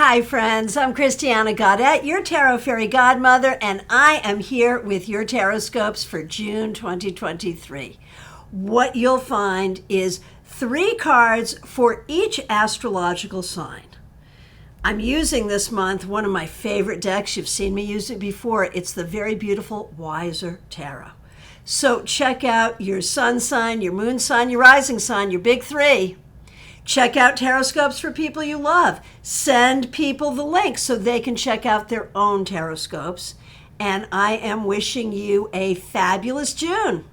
Hi friends, I'm Christiana Gaudet, your Tarot Fairy Godmother, and I am here with your TarotScopes for June 2023. What you'll find is 3 cards for each astrological sign. I'm using this month one of my favorite decks. You've seen me use it before. It's the very beautiful Weiser Tarot. So check out your sun sign, your moon sign, your rising sign, your big 3. Check out TarotScopes for people you love. Send people the link so they can check out their own TarotScopes. And I am wishing you a fabulous June.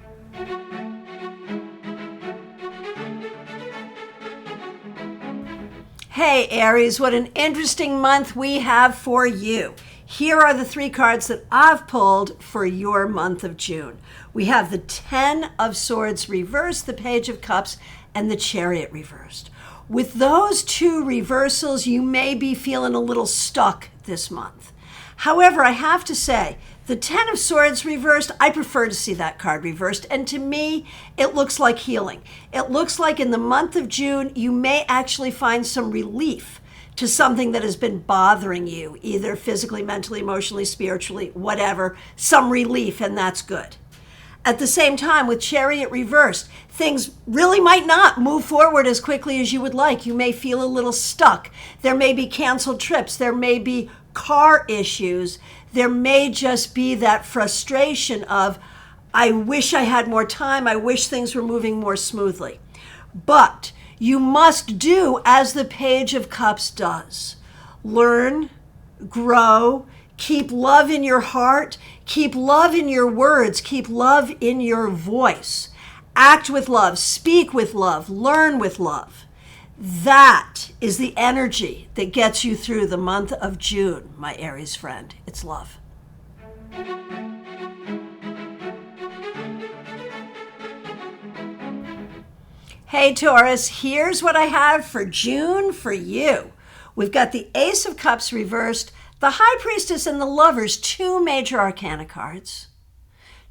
Hey Aries, what an interesting month we have for you. Here are the 3 cards that I've pulled for your month of June. We have the 10 of Swords reversed, the Page of Cups, and the Chariot reversed. With those 2 reversals, you may be feeling a little stuck this month. However, I have to say, the 10 of Swords reversed, I prefer to see that card reversed. And to me, it looks like healing. It looks like in the month of June, you may actually find some relief to something that has been bothering you, either physically, mentally, emotionally, spiritually, whatever, some relief, and that's good. At the same time, with Chariot reversed, things really might not move forward as quickly as you would like. You may feel a little stuck. There may be canceled trips. There may be car issues. There may just be that frustration of, I wish I had more time. I wish things were moving more smoothly. But you must do as the Page of Cups does. Learn, grow, keep love in your heart, keep love in your words, keep love in your voice. Act with love, speak with love, learn with love. That is the energy that gets you through the month of June, my Aries friend. It's love. Hey Taurus, here's what I have for June for you. We've got the Ace of Cups reversed, the High Priestess and the Lovers, 2 major arcana cards,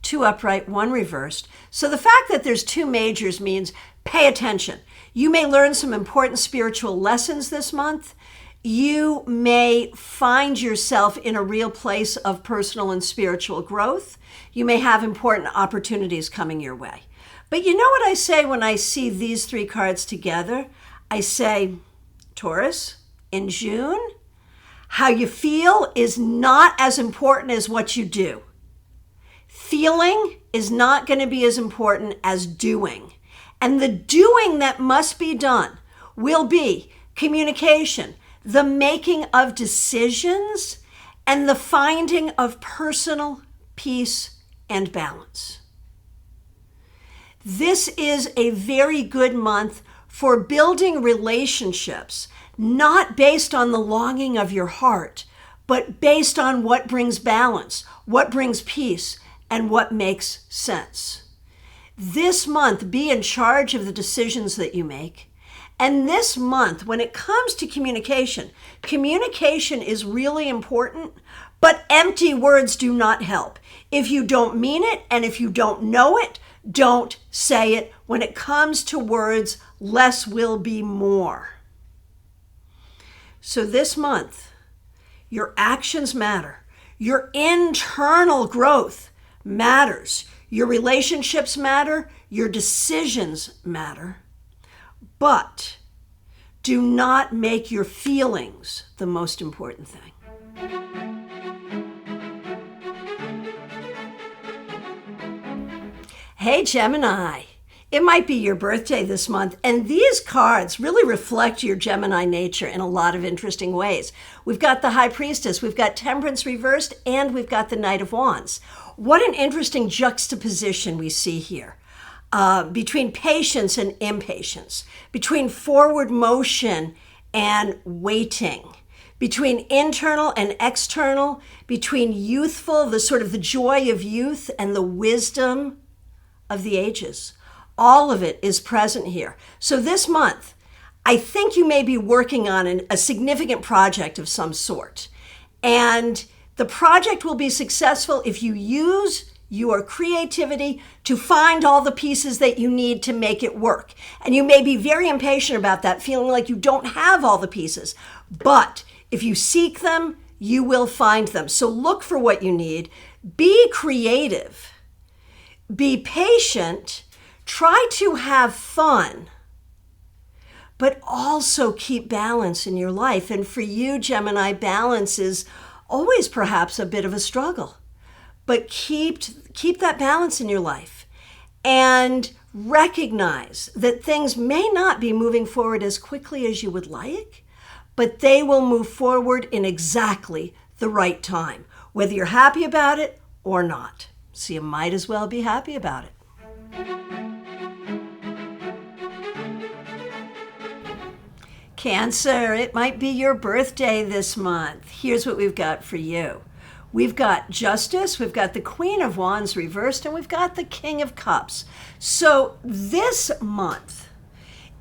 2 upright, 1 reversed. So the fact that there's 2 majors means pay attention. You may learn some important spiritual lessons this month. You may find yourself in a real place of personal and spiritual growth. You may have important opportunities coming your way. But you know what I say when I see these 3 cards together? I say, Taurus, in June, how you feel is not as important as what you do. Feeling is not going to be as important as doing. And the doing that must be done will be communication, the making of decisions, and the finding of personal peace and balance. This is a very good month for building relationships, not based on the longing of your heart, but based on what brings balance, what brings peace, and what makes sense. This month, be in charge of the decisions that you make. And this month, when it comes to communication, communication is really important, but empty words do not help. If you don't mean it, and if you don't know it, don't say it. When it comes to words, less will be more. So this month, your actions matter. Your internal growth matters. Your relationships matter. Your decisions matter. But do not make your feelings the most important thing. Hey Gemini, it might be your birthday this month, and these cards really reflect your Gemini nature in a lot of interesting ways. We've got the High Priestess, we've got Temperance reversed, and we've got the Knight of Wands. What an interesting juxtaposition we see here between patience and impatience, between forward motion and waiting, between internal and external, between youthful, the sort of the joy of youth, and the wisdom of the ages. All of it is present here. So this month, I think you may be working on a significant project of some sort. And the project will be successful if you use your creativity to find all the pieces that you need to make it work. And you may be very impatient about that, feeling like you don't have all the pieces. But If you seek them, you will find them. So look for what you need. Be creative. Be patient. Try to have fun, but also keep balance in your life. And for you, Gemini, balance is always perhaps a bit of a struggle, but keep that balance in your life and recognize that things may not be moving forward as quickly as you would like, but they will move forward in exactly the right time, whether you're happy about it or not. So you might as well be happy about it. Cancer, it might be your birthday this month. Here's what we've got for you. We've got Justice, we've got the Queen of Wands reversed, and we've got the King of Cups. So this month,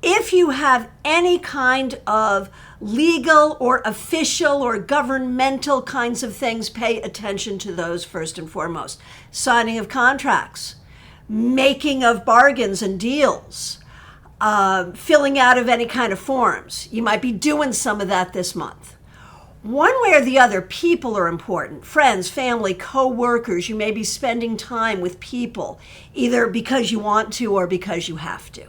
if you have any kind of legal or official or governmental kinds of things, pay attention to those first and foremost. Signing of contracts, making of bargains and deals, filling out of any kind of forms. You might be doing some of that this month. One way or the other, people are important. Friends, family, co-workers. You may be spending time with people, either because you want to or because you have to.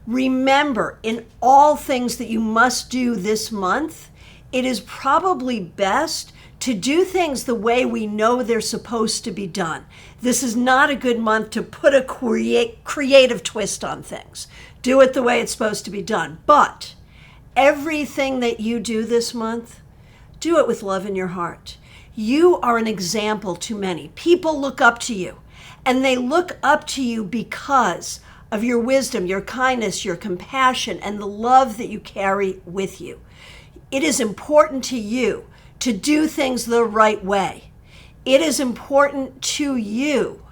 Remember, in all things that you must do this month, it is probably best to do things the way we know they're supposed to be done. This is not a good month to put a creative twist on things. Do it the way it's supposed to be done. But everything that you do this month, do it with love in your heart. You are an example to many. People look up to you, and they look up to you because of your wisdom, your kindness, your compassion, and the love that you carry with you. It is important to you to do things the right way. It is important to you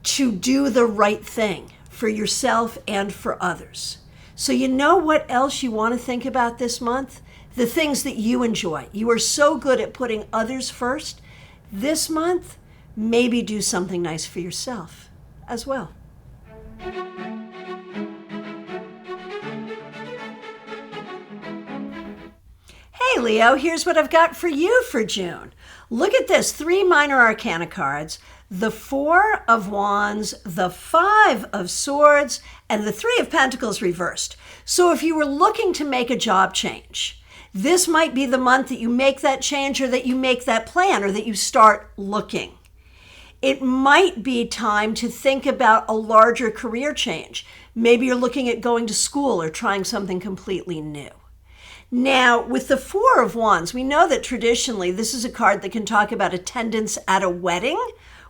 to do the right thing for yourself and for others. So you know what else you want to think about this month? The things that you enjoy. You are so good at putting others first. This month, maybe do something nice for yourself as well. Hey Leo, here's what I've got for you for June. Look at this, 3 minor arcana cards, the 4 of Wands, the 5 of Swords, and the 3 of Pentacles reversed. So if you were looking to make a job change, this might be the month that you make that change or that you make that plan or that you start looking. It might be time to think about a larger career change. Maybe you're looking at going to school or trying something completely new. Now, with the 4 of Wands, we know that traditionally this is a card that can talk about attendance at a wedding,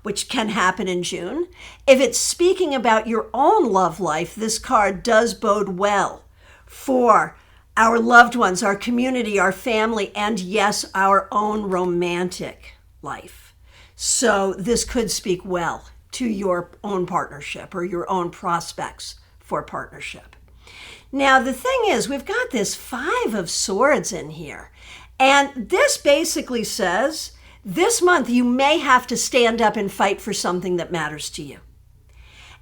which can happen in June. If it's speaking about your own love life, this card does bode well for our loved ones, our community, our family, and yes, our own romantic life. So this could speak well to your own partnership or your own prospects for partnership. Now, the thing is, we've got this 5 of Swords in here. And this basically says, this month you may have to stand up and fight for something that matters to you.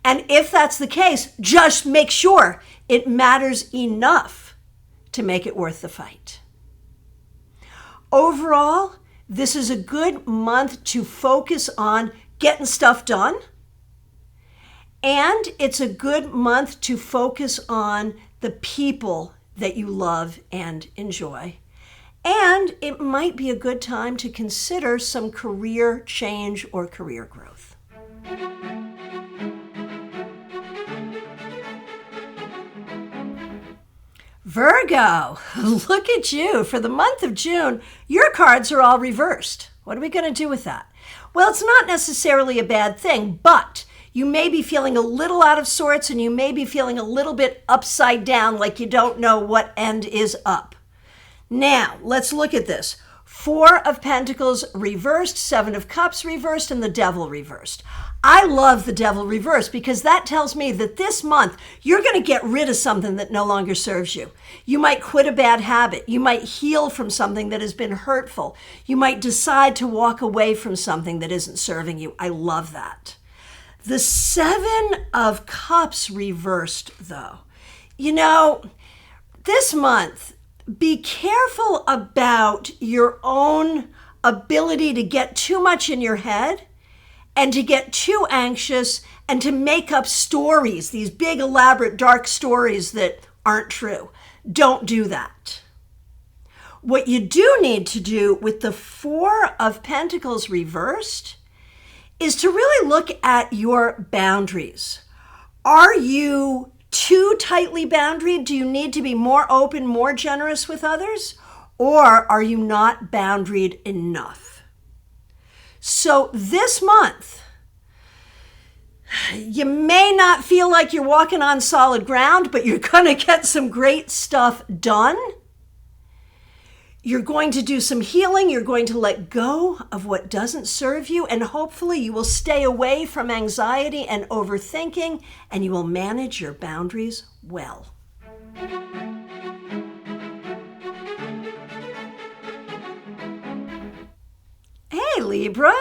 And if that's the case, just make sure it matters enough to make it worth the fight. Overall, this is a good month to focus on getting stuff done. And it's a good month to focus on the people that you love and enjoy. And it might be a good time to consider some career change or career growth. Virgo, look at you. For the month of June, your cards are all reversed. What are we going to do with that? Well, it's not necessarily a bad thing, but you may be feeling a little out of sorts and you may be feeling a little bit upside down, like you don't know what end is up. Now, let's look at this. 4 of Pentacles reversed, 7 of Cups reversed, and the Devil reversed. I love the Devil reversed because that tells me that this month you're going to get rid of something that no longer serves you. You might quit a bad habit. You might heal from something that has been hurtful. You might decide to walk away from something that isn't serving you. I love that. The 7 of Cups reversed, though. You know, this month, be careful about your own ability to get too much in your head and to get too anxious and to make up stories, these big, elaborate, dark stories that aren't true. Don't do that. What you do need to do with the Four of Pentacles reversed is to really look at your boundaries. Are you too tightly boundaried? Do you need to be more open, more generous with others? Or are you not boundaried enough? So this month, you may not feel like you're walking on solid ground, but you're going to get some great stuff done. You're going to do some healing. You're going to let go of what doesn't serve you. And hopefully you will stay away from anxiety and overthinking, and you will manage your boundaries well. Hey, Libra.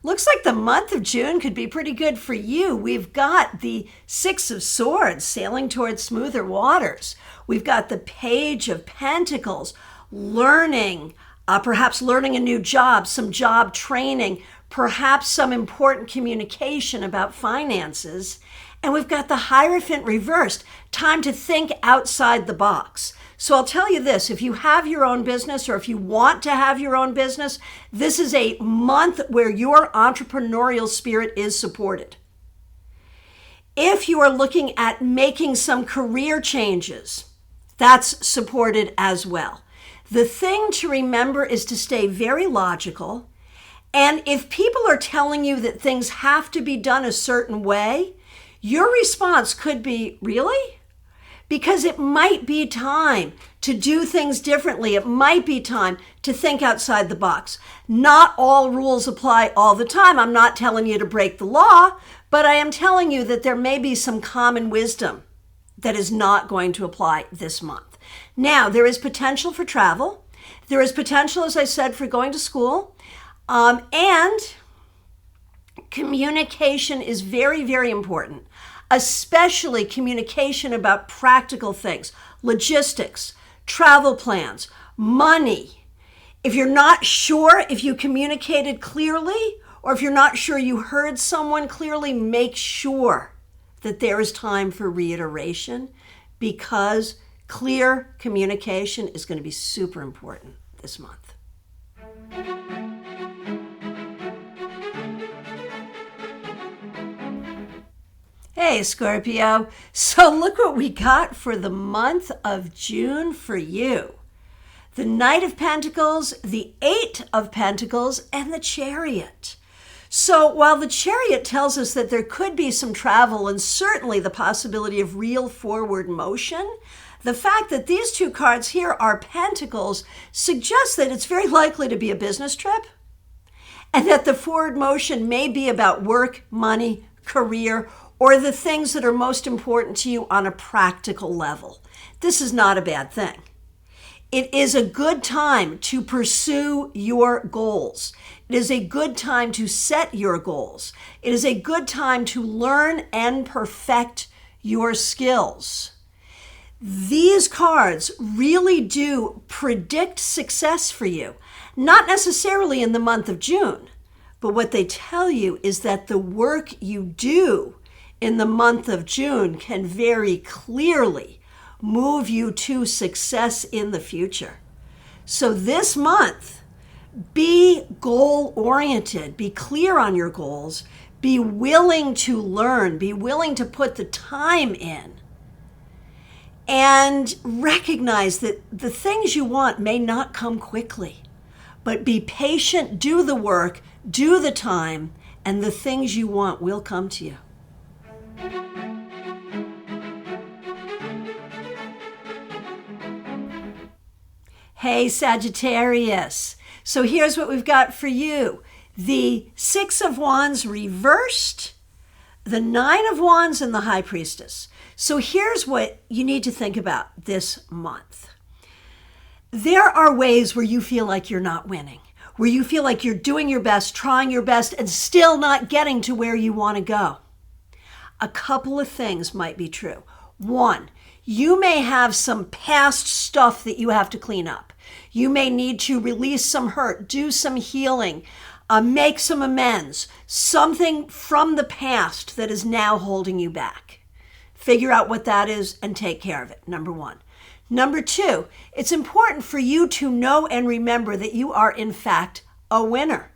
Looks like the month of June could be pretty good for you. We've got the Six of Swords sailing towards smoother waters. We've got the Page of Pentacles, learning, perhaps learning a new job, some job training, perhaps some important communication about finances. And we've got the Hierophant reversed, time to think outside the box. So I'll tell you this, if you have your own business or if you want to have your own business, this is a month where your entrepreneurial spirit is supported. If you are looking at making some career changes, that's supported as well. The thing to remember is to stay very logical. And if people are telling you that things have to be done a certain way, your response could be, really? Because it might be time to do things differently. It might be time to think outside the box. Not all rules apply all the time. I'm not telling you to break the law, but I am telling you that there may be some common wisdom that is not going to apply this month. Now, there is potential for travel. There is potential, as I said, for going to school. And communication is very, very important, especially communication about practical things, logistics, travel plans, money. If you're not sure if you communicated clearly or if you're not sure you heard someone clearly, make sure that there is time for reiteration, because clear communication is going to be super important this month. Hey, Scorpio. So look what we got for the month of June for you. The Knight of Pentacles, the Eight of Pentacles, and the Chariot. So while the Chariot tells us that there could be some travel and certainly the possibility of real forward motion, the fact that these two cards here are Pentacles suggests that it's very likely to be a business trip, and that the forward motion may be about work, money, career, or the things that are most important to you on a practical level. This is not a bad thing. It is a good time to pursue your goals. It is a good time to set your goals. It is a good time to learn and perfect your skills. These cards really do predict success for you, not necessarily in the month of June, but what they tell you is that the work you do in the month of June can very clearly move you to success in the future. So this month, be goal-oriented, be clear on your goals, be willing to learn, be willing to put the time in, and recognize that the things you want may not come quickly, but be patient, do the work, do the time, and the things you want will come to you. Hey, Sagittarius. So here's what we've got for you. The Six of Wands reversed, the Nine of Wands, and the High Priestess. So here's what you need to think about this month. There are ways where you feel like you're not winning, where you feel like you're doing your best, trying your best, and still not getting to where you want to go. A couple of things might be true. One, you may have some past stuff that you have to clean up. You may need to release some hurt, do some healing, make some amends, something from the past that is now holding you back. Figure out what that is and take care of it, number one. Number two, it's important for you to know and remember that you are, in fact, a winner.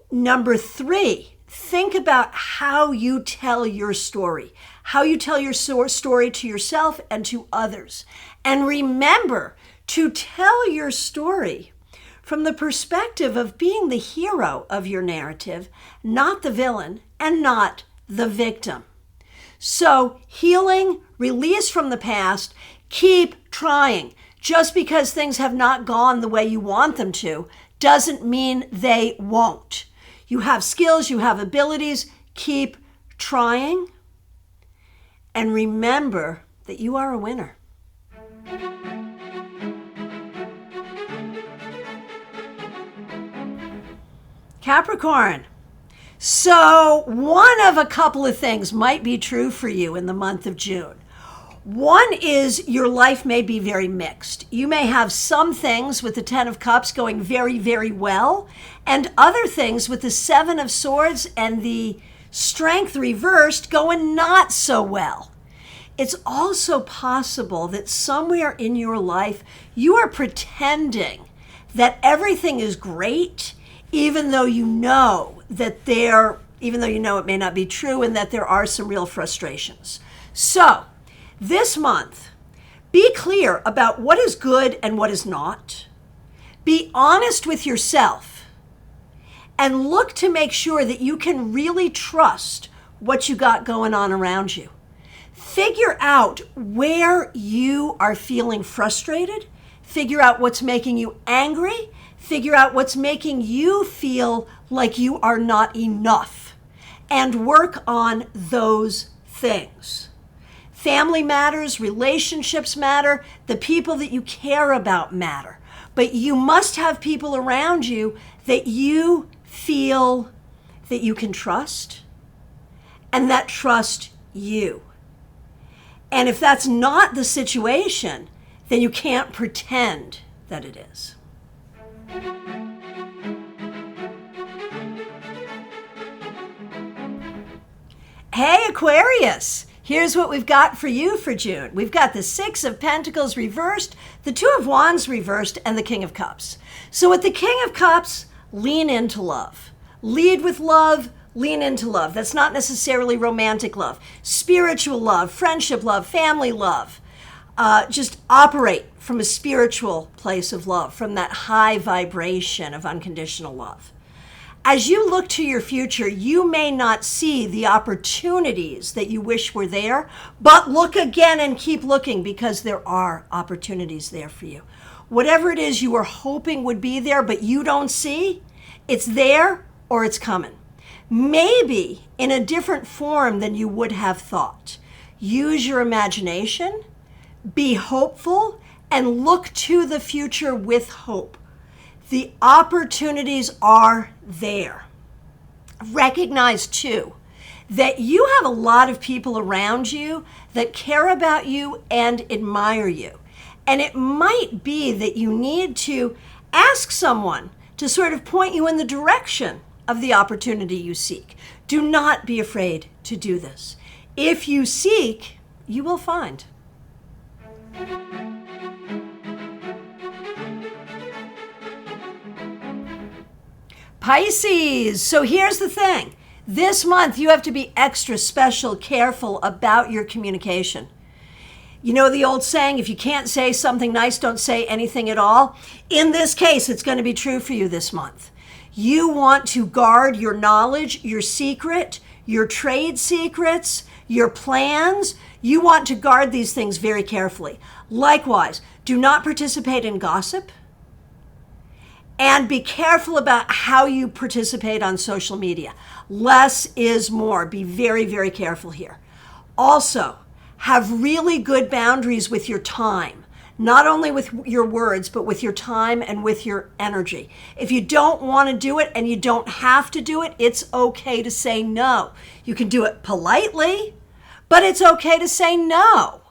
Number three, think about how you tell your story, how you tell your story to yourself and to others. And remember to tell your story from the perspective of being the hero of your narrative, not the villain and not the victim. So healing, release from the past, keep trying. Just because things have not gone the way you want them to doesn't mean they won't. You have skills, you have abilities, keep trying. And remember that you are a winner. Capricorn. So one of a couple of things might be true for you in the month of June. One is your life may be very mixed. You may have some things with the Ten of Cups going very, very well, and other things with the Seven of Swords and the Strength reversed going not so well. It's also possible that somewhere in your life you are pretending that everything is great, even though you know it may not be true and that there are some real frustrations. So this month, be clear about what is good and what is not. Be honest with yourself and look to make sure that you can really trust what you got going on around you. Figure out where you are feeling frustrated. Figure out what's making you angry. Figure out what's making you feel like you are not enough. And work on those things. Family matters, relationships matter, the people that you care about matter. But you must have people around you that you feel that you can trust and that trust you. And if that's not the situation, then you can't pretend that it is. Hey, Aquarius, here's what we've got for you for June. We've got the Six of Pentacles reversed, the Two of Wands reversed, and the King of Cups. So with the King of Cups, lean into love. Lead with love, lean into love. That's not necessarily romantic love. Spiritual love, friendship love, family love. Just operate from a spiritual place of love, from that high vibration of unconditional love. As you look to your future, you may not see the opportunities that you wish were there, but look again and keep looking because there are opportunities there for you. Whatever it is you were hoping would be there, but you don't see, it's there or it's coming. Maybe in a different form than you would have thought. Use your imagination, be hopeful, and look to the future with hope. The opportunities are there. Recognize, too, that you have a lot of people around you that care about you and admire you. And it might be that you need to ask someone to sort of point you in the direction of the opportunity you seek. Do not be afraid to do this. If you seek, you will find. Pisces. So here's the thing. This month, you have to be extra special, careful about your communication. You know the old saying, if you can't say something nice, don't say anything at all. In this case, it's going to be true for you this month. You want to guard your knowledge, your secret, your trade secrets, your plans. You want to guard these things very carefully. Likewise, do not participate in gossip. And be careful about how you participate on social media. Less is more. Be very, very careful here. Also, have really good boundaries with your time. Not only with your words, but with your time and with your energy. If you don't want to do it and you don't have to do it, it's okay to say no. You can do it politely, but it's okay to say no.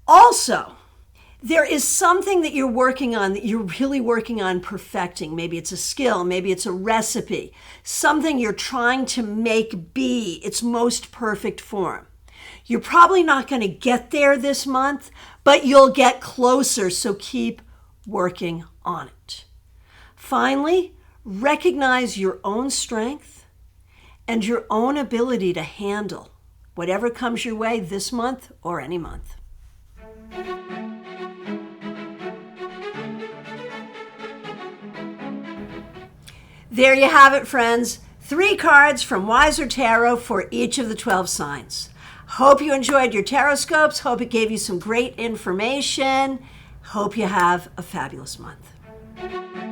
Also, there is something that you're working on, that you're really working on perfecting. Maybe it's a skill, maybe it's a recipe, something you're trying to make be its most perfect form. You're probably not going to get there this month, but you'll get closer, so keep working on it. Finally, recognize your own strength and your own ability to handle whatever comes your way this month or any month. There you have it, friends. 3 cards from Weiser Tarot for each of the 12 signs. Hope you enjoyed your TarotScopes. Hope it gave you some great information. Hope you have a fabulous month.